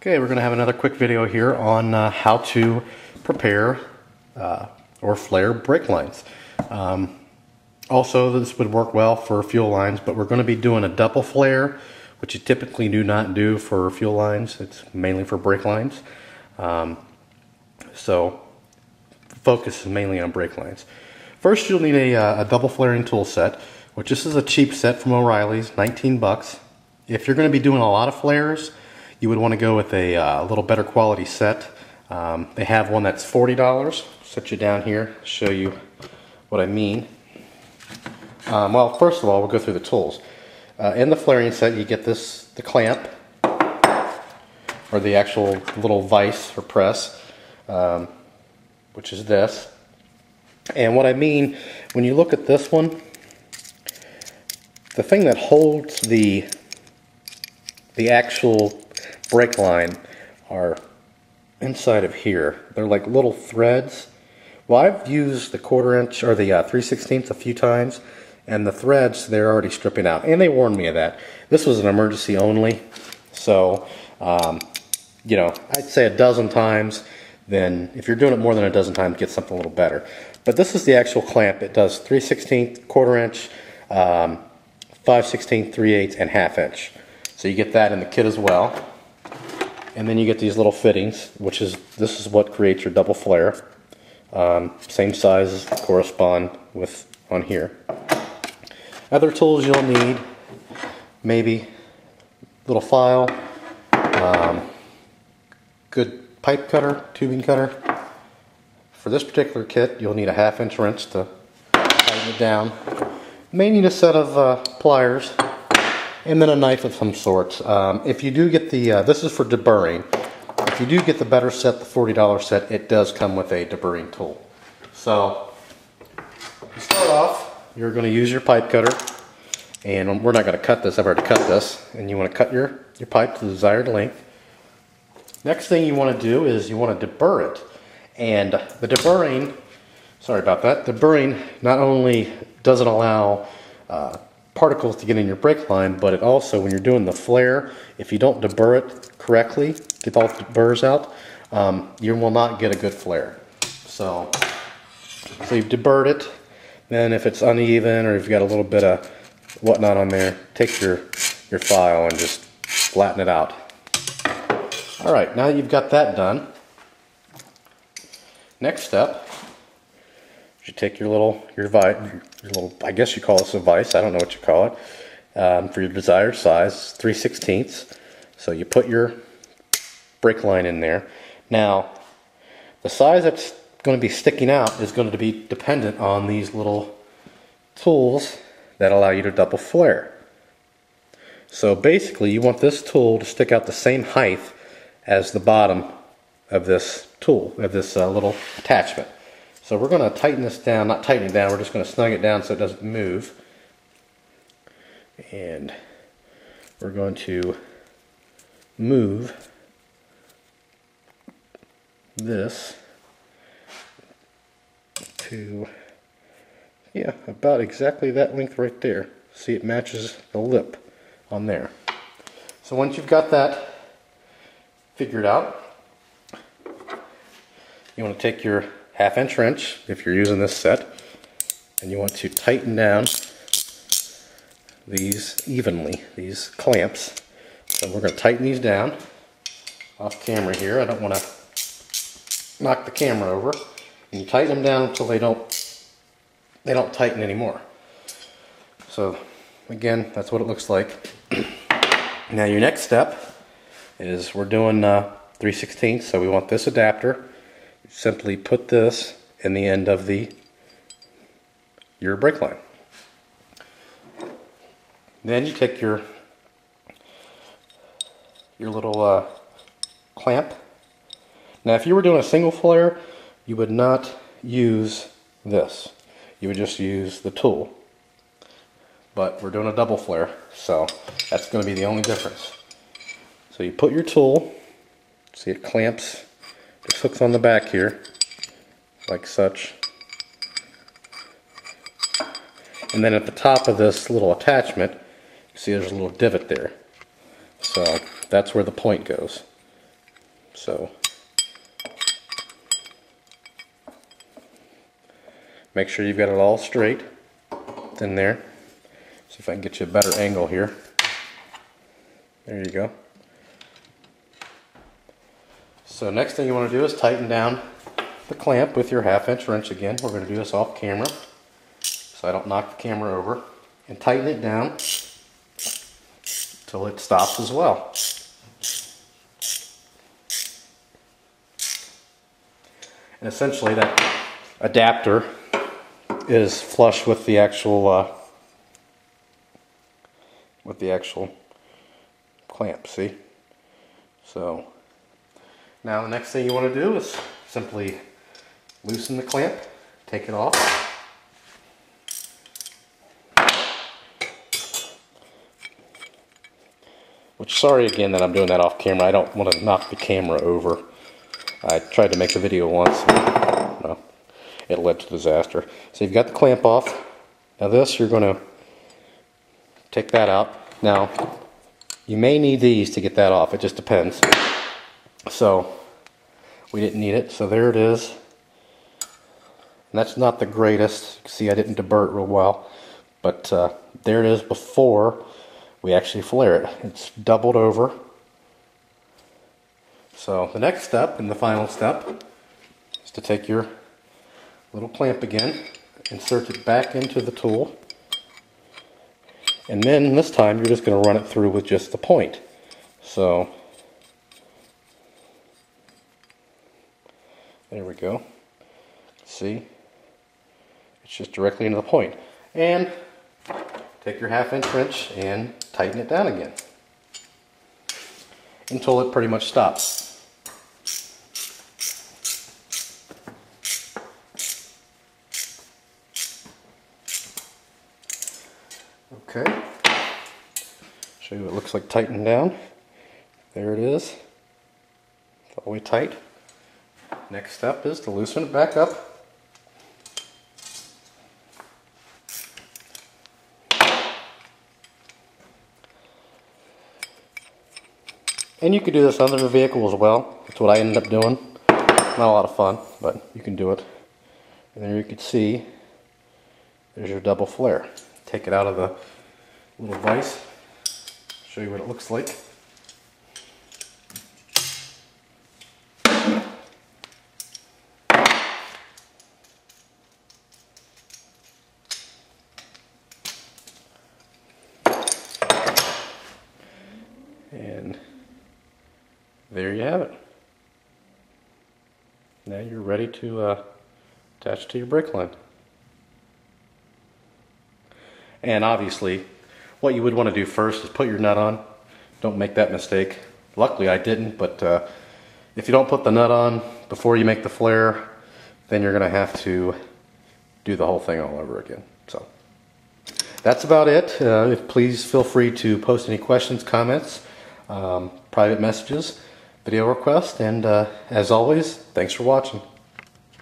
Okay, we're going to have another quick video here on how to prepare or flare brake lines. Also, this would work well for fuel lines, but we're going to be doing a double flare, which you typically do not do for fuel lines. It's mainly for brake lines. So, focus is mainly on brake lines. First, you'll need a double flaring tool set, which this is a cheap set from O'Reilly's, 19 bucks. If you're going to be doing a lot of flares, you would want to go with a little better quality set. They have one that's $40. Set you down here, show you what I mean. Well, first of all, we'll go through the tools. In the flaring set, you get the clamp, or the actual little vise or press, which is this. And what I mean, when you look at this one, the thing that holds the actual brake line are inside of here. They're like little threads. Well, I've used the 1/4 inch or the 3/16 a few times, and the threads, they're already stripping out, and they warned me of that. This was an emergency only, so you know, I'd say a dozen times. Then if you're doing it more than a dozen times, get something a little better. But this is the actual clamp. It does 3/16, 1/4 inch, 5/16, 3/8, and 1/2 inch. So you get that in the kit as well. And then you get these little fittings, this is what creates your double flare. Same sizes correspond with on here. Other tools you'll need, maybe little file, good pipe cutter, tubing cutter. For this particular kit, you'll need a 1/2 inch wrench to tighten it down. May need a set of pliers, and then a knife of some sort. If you do get this is for deburring. If you do get the better set, the $40 set, it does come with a deburring tool. So, to start off, you're going to use your pipe cutter, and we're not going to cut this. I've already cut this, and you want to cut your pipe to the desired length. Next thing you want to do is you want to deburr it, and the deburring, sorry about that, deburring not only doesn't allow particles to get in your brake line, but it also, when you're doing the flare, if you don't deburr it correctly, get all the burrs out, you will not get a good flare. So you've deburred it. Then if it's uneven or if you've got a little bit of whatnot on there, take your file and just flatten it out. All right, now that you've got that done, next step, you take your little, I guess you call this a vise, I don't know what you call it, for your desired size, 3/16. So you put your brake line in there. Now, the size that's going to be sticking out is going to be dependent on these little tools that allow you to double flare. So basically, you want this tool to stick out the same height as the bottom of this tool, of this little attachment. So we're going to tighten this down, not tighten it down, we're just going to snug it down so it doesn't move. And we're going to move this to, yeah, about exactly that length right there. See, it matches the lip on there. So once you've got that figured out, you want to take your 1/2 inch wrench, if you're using this set, and you want to tighten down these evenly, these clamps. So we're going to tighten these down off camera here. I don't want to knock the camera over. And you tighten them down until they don't tighten anymore. So again, that's what it looks like. Now your next step is we're doing 3/16, so we want this adapter. Simply put this in the end of your brake line. Then you take your little clamp. Now if you were doing a single flare, you would not use this. You would just use the tool. But we're doing a double flare, so that's going to be the only difference. So you put your tool, see it clamps, just hooks on the back here, like such. And then at the top of this little attachment, you see there's a little divot there. So that's where the point goes. So make sure you've got it all straight in there. See if I can get you a better angle here. There you go. So next thing you want to do is tighten down the clamp with your 1/2" wrench again. We're going to do this off camera so I don't knock the camera over. And tighten it down till it stops as well. And essentially that adapter is flush with the actual clamp, see? So now the next thing you want to do is simply loosen the clamp, take it off. Which, sorry again that I'm doing that off camera. I don't want to knock the camera over. I tried to make a video once. No, it led to disaster. So you've got the clamp off. Now this, you're going to take that out. Now, you may need these to get that off. It just depends. So, we didn't need it. So there it is. And that's not the greatest. You can see I didn't deburr it real well. But there it is before we actually flare it. It's doubled over. So the next step, and the final step, is to take your little clamp again, insert it back into the tool, and then this time you're just going to run it through with just the point. So there we go. See? It's just directly into the point. And take your 1/2" wrench and tighten it down again until it pretty much stops. Okay, show you what it looks like tightened down. There it is. It's all the way tight. Next step is to loosen it back up. And you could do this on the vehicle as well. That's what I ended up doing. Not a lot of fun, but you can do it. And there you can see, there's your double flare. Take it out of the little vise, show you what it looks like. And there you have it. Now you're ready to attach to your brake line. And obviously, what you would want to do first is put your nut on. Don't make that mistake. Luckily I didn't, but if you don't put the nut on before you make the flare, then you're going to have to do the whole thing all over again. So that's about it. Please feel free to post any questions, comments, private messages, video requests, and as always, thanks for watching.